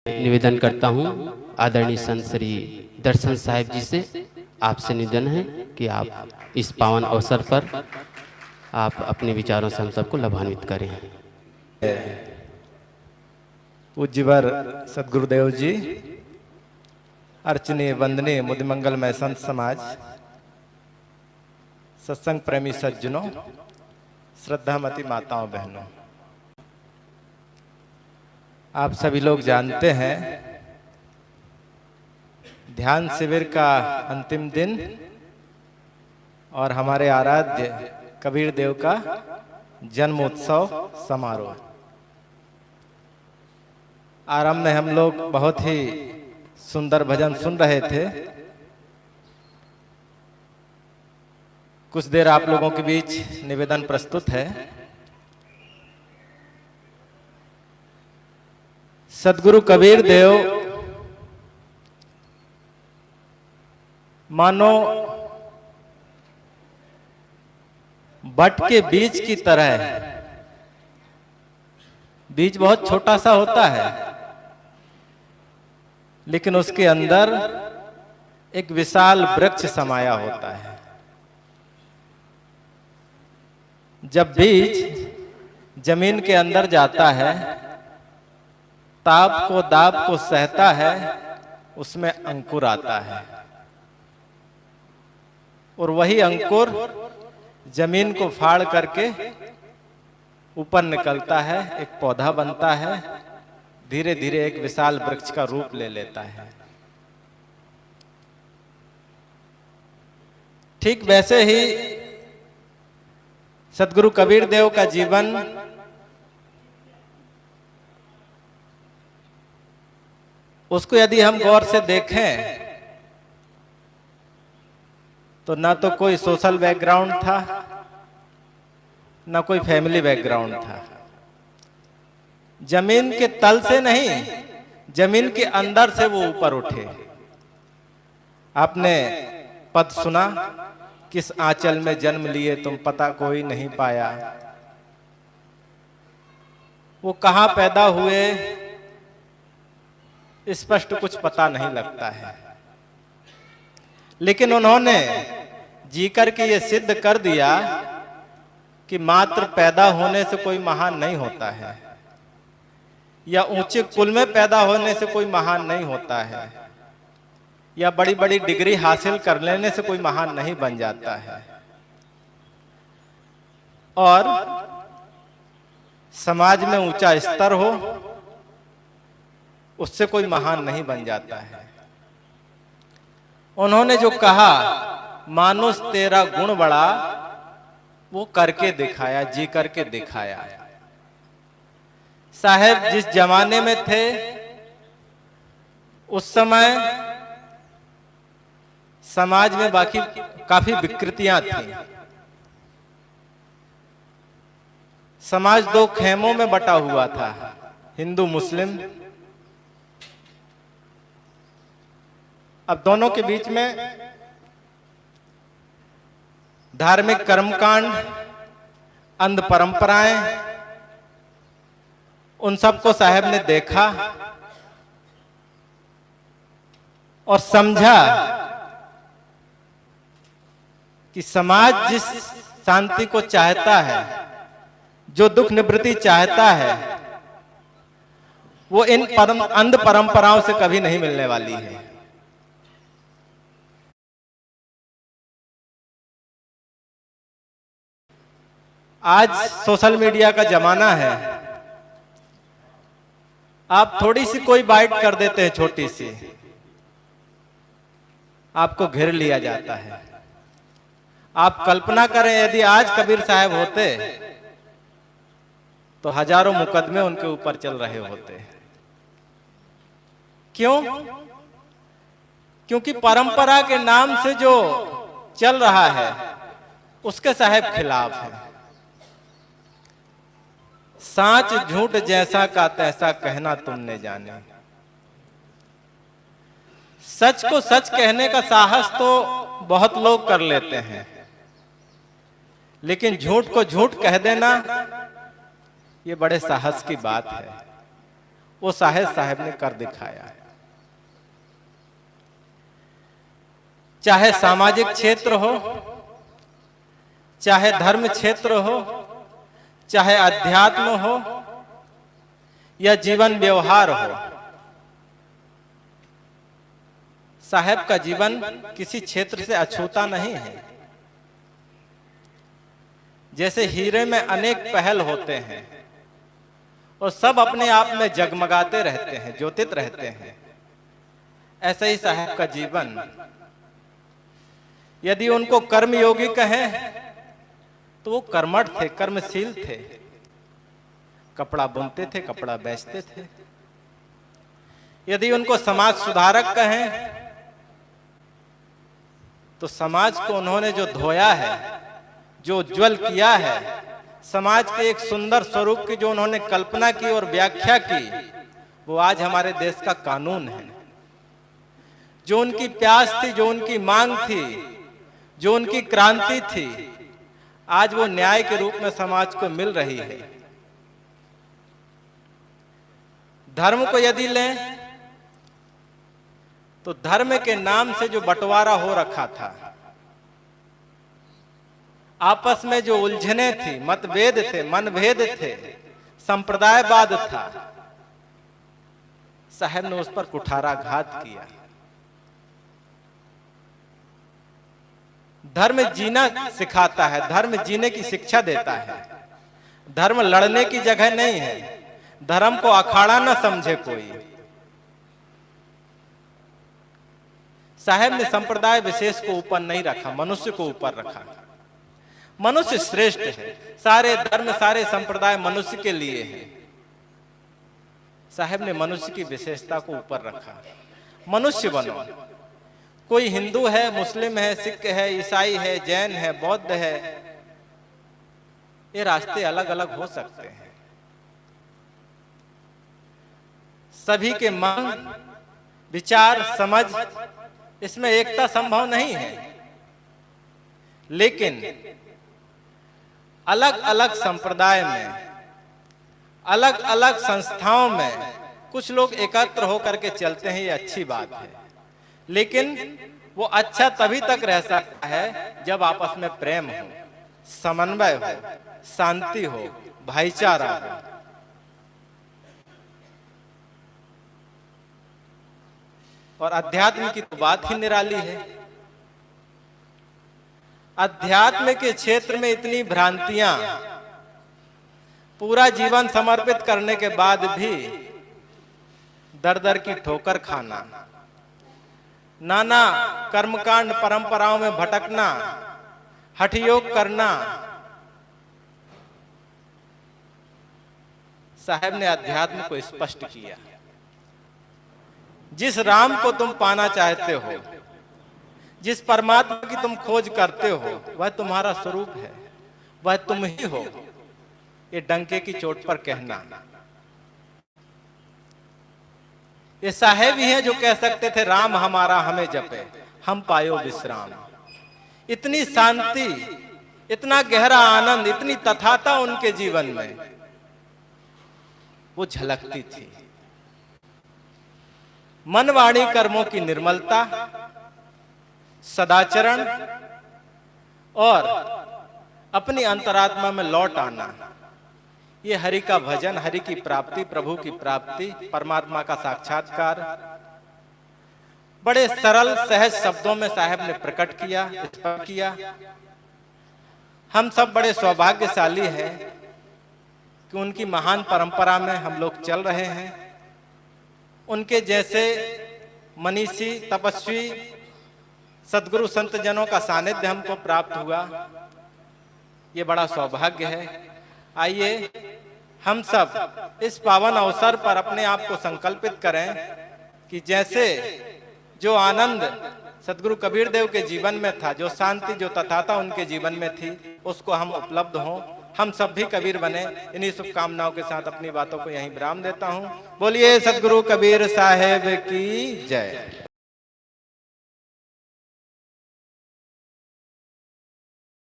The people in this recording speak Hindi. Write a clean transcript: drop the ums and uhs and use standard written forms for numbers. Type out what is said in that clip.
निवेदन करता हूँ आदरणीय संत श्री दर्शन साहिब जी से आपसे निवेदन है कि आप इस पावन अवसर पर आप अपने विचारों से हम सबको लाभान्वित करें। पूज्यवर सदगुरुदेव जी, अर्चनीय वंदनीय मुदिमंगलमय संत समाज, सत्संग प्रेमी सज्जनों, श्रद्धामती माताओं बहनों, आप सभी लोग जानते हैं ध्यान शिविर का अंतिम दिन और हमारे आराध्य कबीर देव का जन्मोत्सव समारोह। आरंभ में हम लोग बहुत ही सुंदर भजन सुन रहे थे। कुछ देर आप लोगों के बीच निवेदन प्रस्तुत है। सदगुरु कबीर देव मानो बट के बीज की तरह है। बीज बहुत छोटा सा होता है, लेकिन उसके अंदर एक विशाल वृक्ष समाया होता है। जब बीज जमीन के अंदर जाता है, ताप को दाब को सहता है, उसमें अंकुर आता है और वही अंकुर जमीन को फाड़ करके ऊपर निकलता है, एक पौधा बनता है, धीरे धीरे एक विशाल वृक्ष का रूप ले लेता है। ठीक वैसे ही सदगुरु कबीर देव का जीवन उसको यदि हम गौर से देखें तो ना तो कोई सोशल बैकग्राउंड था, ना कोई फैमिली बैकग्राउंड था। जमीन के तल से नहीं, जमीन के अंदर से वो ऊपर उठे। आपने पद सुना, किस आंचल में जन्म लिए तुम पता कोई नहीं पाया। वो कहां पैदा हुए स्पष्ट कुछ पता नहीं लगता है, लेकिन उन्होंने जीकर के ये सिद्ध कर दिया कि मात्र पैदा होने से कोई महान नहीं होता है, या ऊंचे कुल में पैदा होने से कोई महान नहीं होता है, या बड़ी बड़ी डिग्री हासिल कर लेने से कोई महान नहीं बन जाता है, और समाज में ऊंचा स्तर हो उससे कोई महान नहीं बन जाता है। उन्होंने जो कहा मानुष तेरा गुण बड़ा, वो करके दिखाया, जी करके दिखाया। साहब जिस जमाने में थे उस समय समाज में बाकी काफी विकृतियां थी। समाज दो खेमों में बटा हुआ था, हिंदू मुस्लिम। अब दोनों के बीच में धार्मिक कर्मकांड, अंध परंपराएं, उन सबको साहब ने देखा और समझा कि समाज जिस शांति को चाहता है, जो दुख निवृत्ति चाहता है, वो इन अंध परंपराओं से कभी नहीं मिलने वाली है। आज सोशल मीडिया का जमाना है। आप थोड़ी सी कोई बाइट कर देते हैं, छोटी सी, आपको घेर लिया जाता है। आप कल्पना करें यदि आज कबीर साहब होते तो हजारों मुकदमे उनके ऊपर चल रहे होते। क्यों? क्योंकि परंपरा के नाम से जो चल रहा है उसके साहब खिलाफ है। सांच झूठ जैसा का तैसा कहना तुमने जाने। सच को सच कहने का साहस तो बहुत लोग कर लेते हैं, लेकिन झूठ को झूठ कह देना ये बड़े साहस की बात है। वो साहेब साहब ने कर दिखाया। चाहे सामाजिक क्षेत्र हो, चाहे धर्म क्षेत्र हो, चाहे अध्यात्म हो या जीवन व्यवहार हो, साहब का जीवन किसी क्षेत्र से अछूता नहीं है। जैसे हीरे में अनेक पहल होते हैं और सब अपने आप में जगमगाते रहते हैं, ज्योतित रहते हैं, ऐसे ही साहब का जीवन। यदि उनको कर्मयोगी कहें तो वो कर्मठ थे, कर्मशील थे, कपड़ा बुनते थे, कपड़ा बेचते थे। यदि उनको समाज सुधारक कहें तो समाज को उन्होंने जो धोया है, जो उज्जवल किया है, समाज के एक सुंदर स्वरूप की जो उन्होंने कल्पना की और व्याख्या की, वो आज हमारे देश का कानून है। जो उनकी प्यास थी, जो उनकी मांग थी, जो उनकी क्रांति थी, आज वो न्याय के रूप में समाज को मिल रही है। धर्म को यदि लें तो धर्म के नाम से जो बंटवारा हो रखा था, आपस में जो उलझने थी, मतभेद थे, मनभेद थे, संप्रदायवाद था, साहब ने उस पर कुठाराघात किया। धर्म जीना सिखाता है, धर्म जीने की शिक्षा देता है। धर्म लड़ने की जगह नहीं है, धर्म को अखाड़ा न समझे कोई। साहब ने संप्रदाय विशेष को ऊपर नहीं रखा, मनुष्य को ऊपर रखा। मनुष्य श्रेष्ठ है, सारे धर्म सारे संप्रदाय मनुष्य के लिए है। साहब ने मनुष्य की विशेषता को ऊपर रखा। मनुष्य बनो, कोई हिंदू है, मुस्लिम है, सिख है, ईसाई है, जैन है, बौद्ध है, ये रास्ते अलग अलग हो सकते हैं। सभी के मन, विचार, समझ, इसमें एकता संभव नहीं है, लेकिन अलग अलग संप्रदाय में, अलग अलग संस्थाओं में कुछ लोग एकत्र होकर के चलते हैं, ये अच्छी बात है। लेकिन वो अच्छा तभी तक रह सकता है जब आपस में प्रेम हो, समन्वय हो, शांति हो, भाईचारा हो। और अध्यात्म की तो बात ही निराली है। अध्यात्म के क्षेत्र में इतनी भ्रांतियां, पूरा जीवन समर्पित करने के बाद भी दर दर की ठोकर खाना, नाना कर्मकांड परंपराओं में भटकना, हठ योग करना। साहब ने अध्यात्म को स्पष्ट किया। जिस राम को तुम पाना चाहते हो, जिस परमात्मा की तुम खोज करते हो, वह तुम्हारा स्वरूप है, वह तुम ही हो। ये डंके की चोट पर कहना। ये साहेब ही हैं जो कह सकते थे, राम हमारा हमें जपे, हम पायो विश्राम। इतनी शांति, इतना गहरा आनंद, इतनी तथाता उनके जीवन में वो झलकती थी। मन वाणी कर्मों की निर्मलता, सदाचरण और अपनी अंतरात्मा में लौट आना, ये हरि का भजन, हरि की प्राप्ति, प्रभु की प्राप्ति, परमात्मा का साक्षात्कार बड़े सरल सहज शब्दों में साहब ने प्रकट किया, स्पष्ट किया। हम सब बड़े सौभाग्यशाली हैं कि उनकी महान परंपरा में हम लोग चल रहे हैं। उनके जैसे मनीषी, तपस्वी, सद्गुरु संत जनों का सानिध्य हमको प्राप्त हुआ, ये बड़ा सौभाग्य है। आइए हम सब इस पावन अवसर पर अपने आप को संकल्पित करें कि जैसे जो आनंद सद्गुरु कबीर देव के जीवन में था, जो शांति, जो तथाता उनके जीवन में थी, उसको हम उपलब्ध हों, हम सब भी कबीर बने। इन्हीं शुभकामनाओं के साथ अपनी बातों को यहीं विराम देता हूं। बोलिए सद्गुरु कबीर साहेब की जय।